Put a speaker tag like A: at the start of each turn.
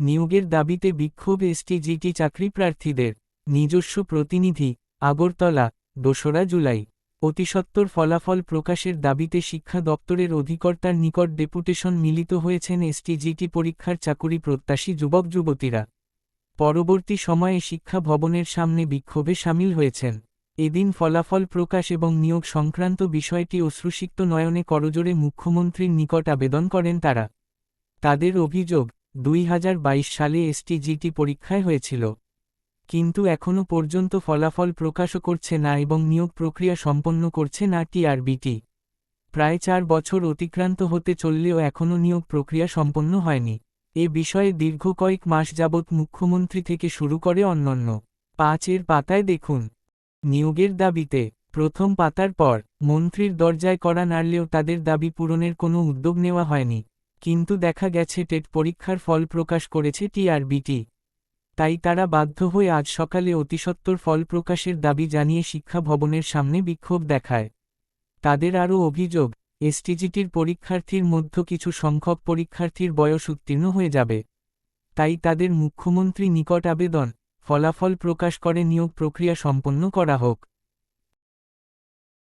A: নিয়োগের দাবিতে বিক্ষোভ এসটিজিটি চাকরি প্রার্থীদের। নিজস্ব প্রতিনিধি, আগরতলা, ২রা জুলাই। অতিসত্বর ফলাফল প্রকাশের দাবিতে শিক্ষা দপ্তরের অধিকর্তার নিকট ডেপুটেশন মিলিত হয়েছেন এসটিজিটি পরীক্ষার চাকুরি প্রত্যাশী যুবক যুবতীরা। পরবর্তী সময়ে শিক্ষা ভবনের সামনে বিক্ষোভে সামিল হয়েছেন। এদিন ফলাফল প্রকাশ এবং নিয়োগ সংক্রান্ত বিষয়টি অশ্রুসিক্ত নয়নে করজোড়ে মুখ্যমন্ত্রীর নিকট আবেদন করেন তারা। তাদের অভিযোগ, ২০২২ সালে এসটিজিটি পরীক্ষায় হয়েছিল, কিন্তু এখনও পর্যন্ত ফলাফল প্রকাশও করছে না এবং নিয়োগ প্রক্রিয়া সম্পন্ন করছে না টিআরবিটি। প্রায় ৪ বছর অতিক্রান্ত হতে চললেও এখনও নিয়োগ প্রক্রিয়া সম্পন্ন হয়নি। এ বিষয়ে দীর্ঘ কয়েক মাস যাবৎ মুখ্যমন্ত্রী থেকে শুরু করে অন্যান্য ৫-এর পাতায় দেখুন। নিয়োগের দাবিতে প্রথম পাতার পর মন্ত্রীর দরজায় কড়া নাড়লেও তাদের দাবি পূরণের কোনো উদ্যোগ নেওয়া হয়নি। কিন্তু দেখা গেছে টেট পরীক্ষার ফল প্রকাশ করেছে টিআরবিটি। তাই তারা বাধ্য হয়ে আজ সকালে অতিসত্বর ফল প্রকাশের দাবি জানিয়ে শিক্ষা ভবনের সামনে বিক্ষোভ দেখায়। তাদের আরও অভিযোগ, এসটিজিটির পরীক্ষার্থীর মধ্যে কিছু সংখ্যক পরীক্ষার্থীর বয়স উত্তীর্ণ হয়ে যাবে। তাই তাদের মুখ্যমন্ত্রী নিকট আবেদন, ফলাফল প্রকাশ করে নিয়োগ প্রক্রিয়া সম্পন্ন করা হোক।